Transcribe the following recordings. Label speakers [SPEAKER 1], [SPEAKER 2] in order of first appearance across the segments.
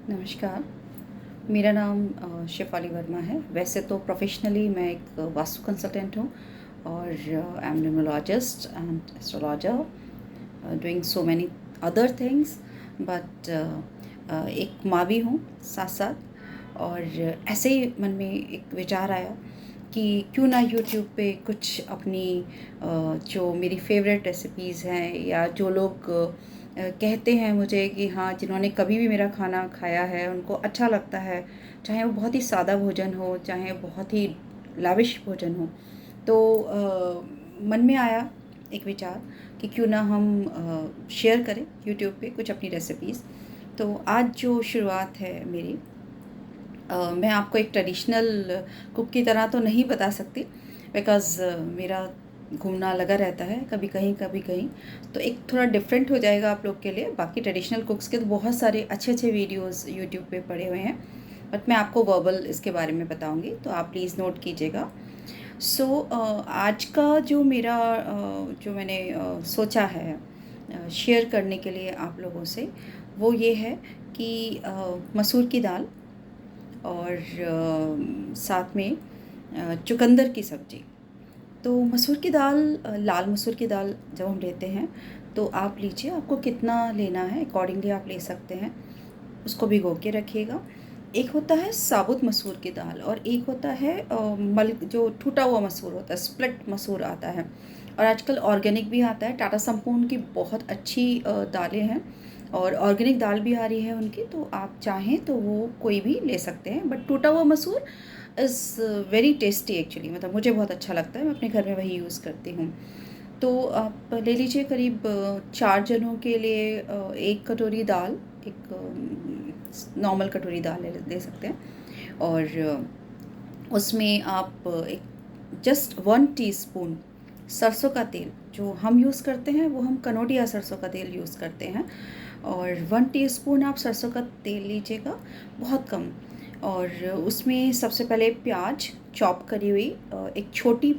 [SPEAKER 1] नमस्कार। मेरा नाम शेफाली वर्मा है। वैसे तो प्रोफ़ेशनली मैं एक वास्तु कंसल्टेंट हूँ और I am numerologist and astrologer doing so many other things but एक माँ भी हूँ साथ-साथ। और ऐसे ही मन में एक विचार आया कि क्यों ना यूट्यूब पे कुछ अपनी जो मेरी फ़ेवरेट रेसिपीज़ हैं या जो लोग कहते हैं मुझे कि हाँ, जिन्होंने कभी भी मेरा खाना खाया है, उनको अच्छा लगता है, चाहे वो बहुत ही सादा भोजन हो, चाहे बहुत ही लाविश भोजन हो। तो मन में आया एक विचार कि क्यों ना हम शेयर करें यूट्यूब पे कुछ अपनी रेसिपीज़। तो आज जो शुरुआत है मेरी, मैं आपको एक ट्रेडिशनल कुक की तरह तो नहीं बता सकती बिकॉज़ मेरा घूमना लगा रहता है, कभी कहीं। तो एक थोड़ा डिफरेंट हो जाएगा आप लोग के लिए। बाकी ट्रेडिशनल कुक्स के तो बहुत सारे अच्छे-अच्छे वीडियोज़ यूट्यूब पे पड़े हुए हैं, बट मैं आपको वर्बल इसके बारे में बताऊँगी, तो आप प्लीज़ नोट कीजिएगा। आज का जो मेरा जो मैंने सोचा है शेयर करने के लिए आप लोगों से, वो ये है कि मसूर की दाल और साथ में चुकंदर की सब्ज़ी। तो मसूर की दाल, लाल मसूर की दाल जब हम लेते हैं, तो आप लीजिए, आपको कितना लेना है अकॉर्डिंगली आप ले सकते हैं। उसको भिगो के रखिएगा। एक होता है साबुत मसूर की दाल और एक होता है मल जो टूटा हुआ मसूर होता है, स्प्लिट मसूर आता है। और आजकल ऑर्गेनिक भी आता है, टाटा संपूर्ण की बहुत अच्छी दालें हैं और ऑर्गेनिक दाल भी आ रही है उनकी, तो आप चाहें तो वो कोई भी ले सकते हैं। बट टूटा हुआ मसूर इज़ वेरी टेस्टी एक्चुअली, मतलब मुझे बहुत अच्छा लगता है, मैं अपने घर में वही यूज़ करती हूँ। तो आप ले लीजिए करीब 4 जनों के लिए 1 कटोरी दाल, एक नॉर्मल कटोरी दाल ले ले सकते हैं। और उसमें आप एक जस्ट 1 टीस्पून सरसों का तेल, जो हम यूज़ करते हैं वो हम कनोडिया सरसों का तेल यूज़ करते हैं, और 1 टीस्पून आप सरसों का तेल लीजिएगा, बहुत कम। और उसमें सबसे पहले प्याज चॉप करी हुई, एक छोटी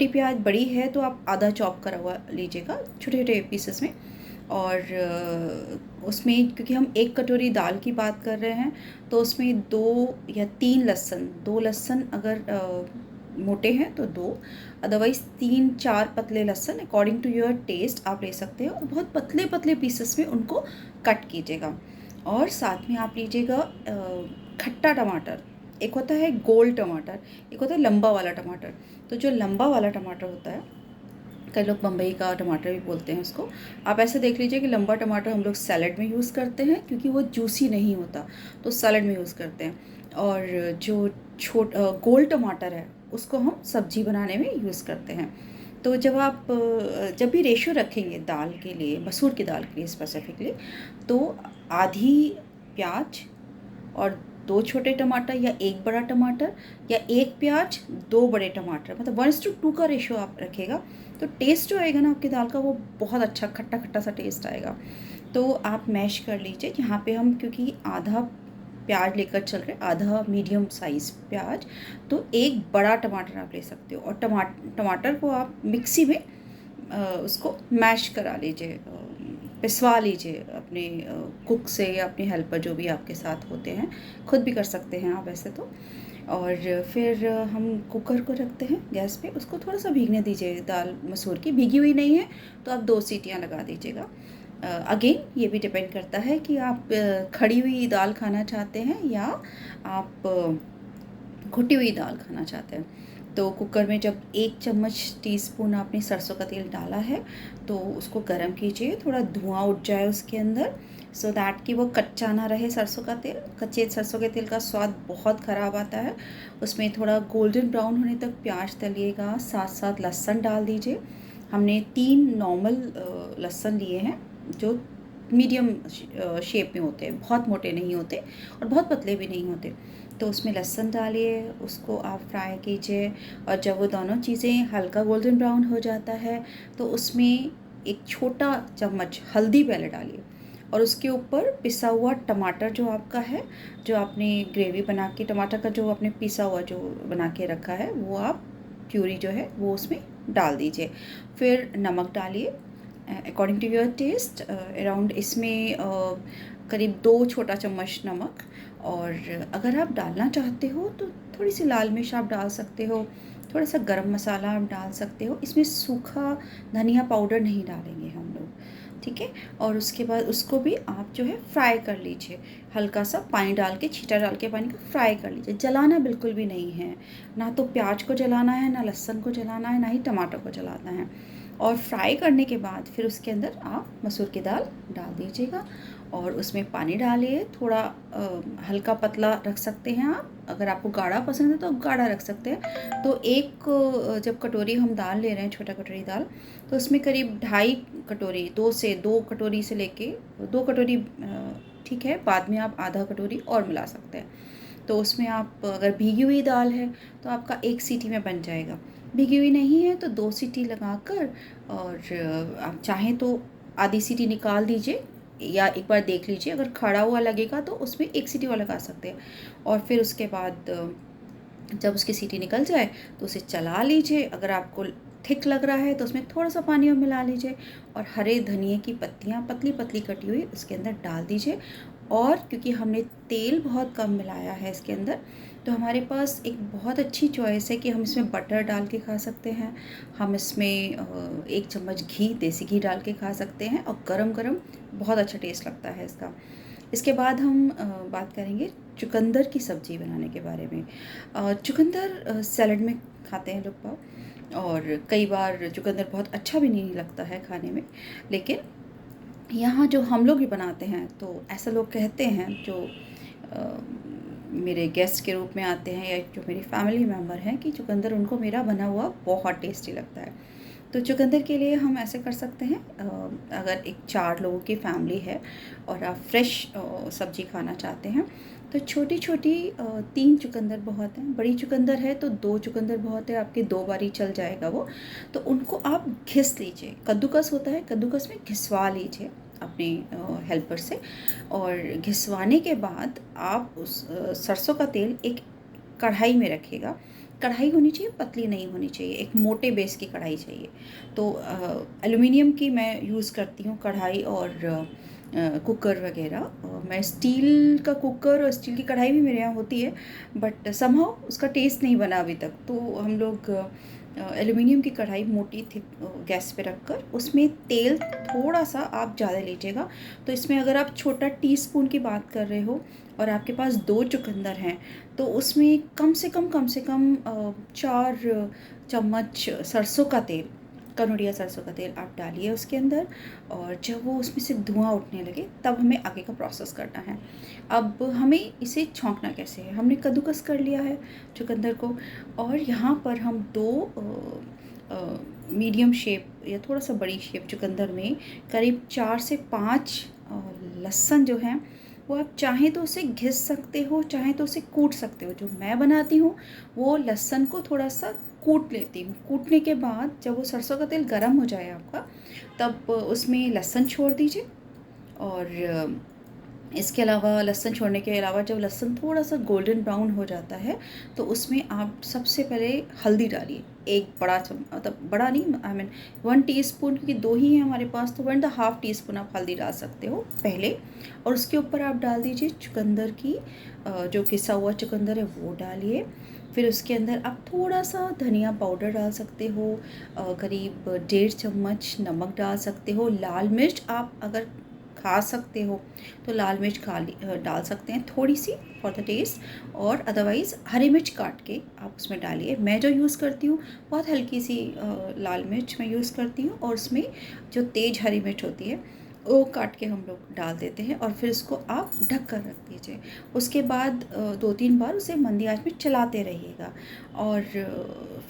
[SPEAKER 1] प्याज, बड़ी है तो आप आधा चॉप करा हुआ लीजिएगा छोटे-छोटे पीसेस में। और उसमें क्योंकि हम 1 कटोरी दाल की बात कर रहे हैं, तो उसमें 2 या 3 लहसुन, 2 लहसुन अगर मोटे हैं तो 2, अदरवाइज़ 3-4 पतले लहसुन अकॉर्डिंग टू योर टेस्ट आप ले सकते हैं, और बहुत पतले-पतले पीसेस में उनको कट कीजिएगा। और साथ में आप लीजिएगा खट्टा टमाटर। एक होता है गोल टमाटर, एक होता है लंबा वाला टमाटर। तो जो लंबा वाला टमाटर होता है, कई लोग बम्बई का टमाटर भी बोलते हैं उसको। आप ऐसे देख लीजिए कि लंबा टमाटर हम लोग सैलेड में यूज़ करते हैं क्योंकि वो जूसी नहीं होता, तो सैलेड में यूज़ करते हैं। और जो गोल टमाटर है, उसको हम सब्जी बनाने में यूज़ करते हैं। तो जब भी रेशियो रखेंगे दाल के लिए, मसूर की दाल के लिए स्पेसिफिकली, तो आधी प्याज और 2 छोटे टमाटर या 1 बड़ा टमाटर, या 1 प्याज 2 बड़े टमाटर, मतलब 1:2 का रेशियो आप रखिएगा। तो टेस्ट जो आएगा ना आपकी दाल का, वो बहुत अच्छा खट्टा-खट्टा सा टेस्ट आएगा। तो आप मैश कर लीजिए। यहाँ पे हम क्योंकि आधा प्याज लेकर चल रहे हैं, आधा मीडियम साइज़ प्याज, तो 1 बड़ा टमाटर आप ले सकते हो। और टमाटर को आप मिक्सी में उसको मैश करा लीजिए, पिसवा लीजिए अपने कुक से या अपने हेल्पर जो भी आपके साथ होते हैं, खुद भी कर सकते हैं आप वैसे तो। और फिर हम कुकर को रखते हैं गैस पे, उसको थोड़ा-सा भीगने दीजिए। दाल मसूर की भीगी हुई नहीं है तो आप 2 सीटियाँ लगा दीजिएगा। अगेन ये भी डिपेंड करता है कि आप खड़ी हुई दाल खाना चाहते हैं या आप घुटी हुई दाल खाना चाहते हैं। तो कुकर में जब 1 चम्मच टीस्पून आपने सरसों का तेल डाला है, तो उसको गरम कीजिए, थोड़ा धुआँ उठ जाए उसके अंदर, सो दैट कि वो कच्चा ना रहे सरसों का तेल। कच्चे सरसों के तेल का स्वाद बहुत ख़राब आता है। उसमें थोड़ा गोल्डन ब्राउन होने तक प्याज तलिएगा, साथ-साथ लहसुन डाल दीजिए। हमने 3 नॉर्मल लहसुन लिए हैं, जो मीडियम शेप में होते हैं, बहुत मोटे नहीं होते और बहुत पतले भी नहीं होते। तो उसमें लहसुन डालिए, उसको आप फ्राई कीजिए, और जब वो दोनों चीज़ें हल्का गोल्डन ब्राउन हो जाता है, तो उसमें एक छोटा चम्मच हल्दी पहले डालिए, और उसके ऊपर पिसा हुआ टमाटर जो आपका है, जो आपने ग्रेवी बना के टमाटर का जो आपने पिसा हुआ जो बना के रखा है, वो आप प्यूरी जो है वो उसमें डाल दीजिए। फिर नमक डालिए, according to your taste. Around इसमें करीब 2 छोटा चम्मच नमक, और अगर आप डालना चाहते हो तो थोड़ी सी लाल मिर्च आप डाल सकते हो, थोड़ा सा गरम मसाला आप डाल सकते हो। इसमें सूखा धनिया पाउडर नहीं डालेंगे हम लोग, ठीक है। और उसके बाद उसको भी आप जो है फ्राई कर लीजिए, हल्का सा पानी डाल के, छींटा डाल के पानी को फ्राई कर लीजिए। जलाना बिल्कुल भी नहीं है, ना तो प्याज को जलाना है, ना लहसुन को जलाना है, ना ही टमाटर को जलाना है। और फ्राई करने के बाद फिर उसके अंदर आप मसूर की दाल डाल दीजिएगा, और उसमें पानी डालिए। थोड़ा हल्का पतला रख सकते हैं आप, अगर आपको गाढ़ा पसंद है तो आप गाढ़ा रख सकते हैं। तो एक जब कटोरी हम दाल ले रहे हैं, छोटा कटोरी दाल, तो उसमें करीब 2.5 कटोरी, 2 कटोरी से लेके 2 कटोरी ठीक है। बाद में आप आधा कटोरी और मिला सकते हैं। तो उसमें आप अगर भीगी हुई दाल है तो आपका 1 सीटी में बन जाएगा, भीगी हुई नहीं है तो 2 सीटी लगाकर, और आप चाहें तो आधी सीटी निकाल दीजिए, या एक बार देख लीजिए, अगर खड़ा हुआ लगेगा तो उसमें 1 सीटी और लगा सकते हैं। और फिर उसके बाद जब उसकी सीटी निकल जाए तो उसे चला लीजिए। अगर आपको थिक लग रहा है तो उसमें थोड़ा सा पानी और मिला लीजिए, और हरे धनिए की पत्तियाँ पतली पतली कटी हुई उसके अंदर डाल दीजिए। और क्योंकि हमने तेल बहुत कम मिलाया है इसके अंदर, तो हमारे पास एक बहुत अच्छी चॉइस है कि हम इसमें बटर डाल के खा सकते हैं, हम इसमें 1 चम्मच घी, देसी घी डाल के खा सकते हैं, और गरम गरम बहुत अच्छा टेस्ट लगता है इसका। इसके बाद हम बात करेंगे चुकंदर की सब्ज़ी बनाने के बारे में। चुकंदर सैलड में खाते हैं लोग पाव, और कई बार चुकंदर बहुत अच्छा भी नहीं लगता है खाने में, लेकिन यहाँ जो हम लोग भी बनाते हैं तो ऐसा लोग कहते हैं, जो मेरे गेस्ट के रूप में आते हैं या जो मेरी फैमिली मेम्बर हैं, कि चुकंदर उनको मेरा बना हुआ बहुत टेस्टी लगता है। तो चुकंदर के लिए हम ऐसे कर सकते हैं, अगर एक 4 लोगों की फैमिली है और आप फ्रेश सब्ज़ी खाना चाहते हैं, तो छोटी छोटी 3 चुकंदर बहुत हैं। बड़ी चुकंदर है तो 2 चुकंदर बहुत है, आपके 2 बारी चल जाएगा वो। तो उनको आप घिस लीजिए, कद्दूकस होता है, कद्दूकस में घिसवा लीजिए अपने हेल्पर से। और घिसवाने के बाद आप उस सरसों का तेल एक कढ़ाई में रखिएगा। कढ़ाई होनी चाहिए, पतली नहीं होनी चाहिए, एक मोटे बेस की कढ़ाई चाहिए। तो एल्युमिनियम की मैं यूज़ करती हूँ कढ़ाई, और कुकर वगैरह। मैं स्टील का कुकर और स्टील की कढ़ाई भी मेरे यहाँ होती है, बट समहाउ उसका टेस्ट नहीं बना अभी तक। तो हम लोग एल्युमिनियम की कढ़ाई मोटी थिक गैस पे रखकर, उसमें तेल थोड़ा सा आप ज़्यादा लीजिएगा। तो इसमें अगर आप छोटा टीस्पून की बात कर रहे हो और आपके पास 2 चुकंदर हैं, तो उसमें कम से कम 4 चम्मच सरसों का तेल, कनोडिया सरसों का तेल आप डालिए उसके अंदर। और जब वो उसमें से धुआं उठने लगे तब हमें आगे का प्रोसेस करना है। अब हमें इसे छौंकना कैसे है, हमने कद्दूकस कर लिया है चुकंदर को, और यहाँ पर हम 2 मीडियम शेप या थोड़ा सा बड़ी शेप चुकंदर में करीब 4 से 5 लहसुन जो हैं, वो आप चाहें तो उसे घिस सकते हो, चाहें तो उसे कूट सकते हो। जो मैं बनाती हूँ वो लहसुन को थोड़ा सा कूट लेती हूँ। कूटने के बाद जब वो सरसों का तेल गर्म हो जाए आपका, तब उसमें लहसुन छोड़ दीजिए। और इसके अलावा लहसुन छोड़ने के अलावा जब लहसुन थोड़ा सा गोल्डन ब्राउन हो जाता है, तो उसमें आप सबसे पहले हल्दी डालिए। एक बड़ा मतलब बड़ा नहीं, आई मीन 1 टीस्पून, क्योंकि 2 ही हैं हमारे पास, तो 1.5 टीस्पून आप हल्दी डाल सकते हो पहले। और उसके ऊपर आप डाल दीजिए चुकंदर की, जो घिसा हुआ चुकंदर है वो डालिए। फिर उसके अंदर आप थोड़ा सा धनिया पाउडर डाल सकते हो, करीब 1.5 चम्मच नमक डाल सकते हो। लाल मिर्च आप अगर खा सकते हो तो लाल मिर्च डाल सकते हैं थोड़ी सी फॉर द टेस्ट, और अदरवाइज़ हरी मिर्च काट के आप उसमें डालिए। मैं जो यूज़ करती हूँ बहुत हल्की सी लाल मिर्च मैं यूज़ करती हूँ, और उसमें जो तेज़ हरी मिर्च होती है वो काट के हम लोग डाल देते हैं। और फिर इसको आप ढक कर रख दीजिए। उसके बाद 2-3 बार उसे मंदी आंच में चलाते रहिएगा, और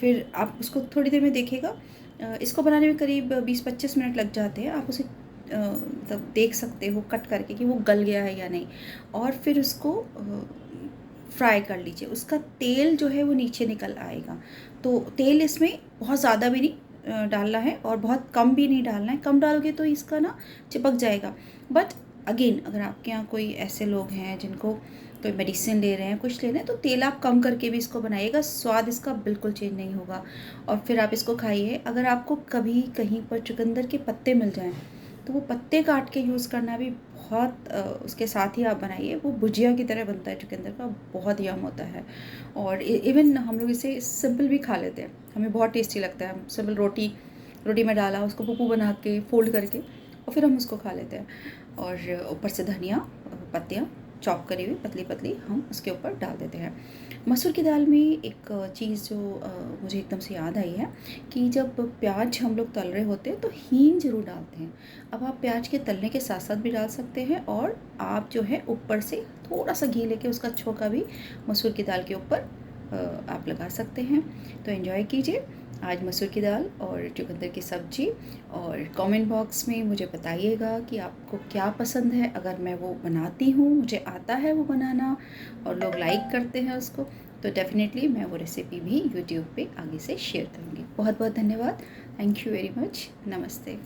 [SPEAKER 1] फिर आप उसको थोड़ी देर में देखिएगा। इसको बनाने में करीब 20-25 मिनट लग जाते हैं। आप उसे तब देख सकते हो कट करके कि वो गल गया है या नहीं। और फिर उसको फ्राई कर लीजिए, उसका तेल जो है वो नीचे निकल आएगा। तो तेल इसमें बहुत ज़्यादा भी नहीं डालना है और बहुत कम भी नहीं डालना है। कम डालोगे तो इसका ना चिपक जाएगा, बट अगेन अगर आपके यहाँ कोई ऐसे लोग हैं जिनको कोई मेडिसिन ले रहे हैं, कुछ ले रहे हैं, तो तेल आप कम करके भी इसको बनाइएगा, स्वाद इसका बिल्कुल चेंज नहीं होगा। और फिर आप इसको खाइए। अगर आपको कभी कहीं पर चुकंदर के पत्ते मिल जाएं तो वो पत्ते काट के यूज़ करना भी बहुत उसके साथ ही आप बनाइए। वो भुजिया की तरह बनता है चुकंदर का, बहुत यम होता है। और इवन हम लोग इसे सिंपल भी खा लेते हैं, हमें बहुत टेस्टी लगता है। हम सिंपल रोटी में डाला, उसको पुप्पू बना के फोल्ड करके और फिर हम उसको खा लेते हैं। और ऊपर से धनिया पत्तियाँ चॉप करी हुई पतली पतली हम उसके ऊपर डाल देते हैं। मसूर की दाल में एक चीज़ जो मुझे एकदम से याद आई है कि जब प्याज हम लोग तल रहे होते हैं तो हींग ज़रूर डालते हैं। अब आप प्याज के तलने के साथ साथ भी डाल सकते हैं, और आप जो है ऊपर से थोड़ा सा घी लेके उसका छोंका भी मसूर की दाल के ऊपर आप लगा सकते हैं। तो एंजॉय कीजिए आज मसूर की दाल और चुकंदर की सब्ज़ी। और कमेंट बॉक्स में मुझे बताइएगा कि आपको क्या पसंद है। अगर मैं वो बनाती हूँ, मुझे आता है वो बनाना और लोग लाइक करते हैं उसको, तो डेफ़िनेटली मैं वो रेसिपी भी यूट्यूब पे आगे से शेयर करूँगी। बहुत बहुत धन्यवाद। Thank you very much. नमस्ते।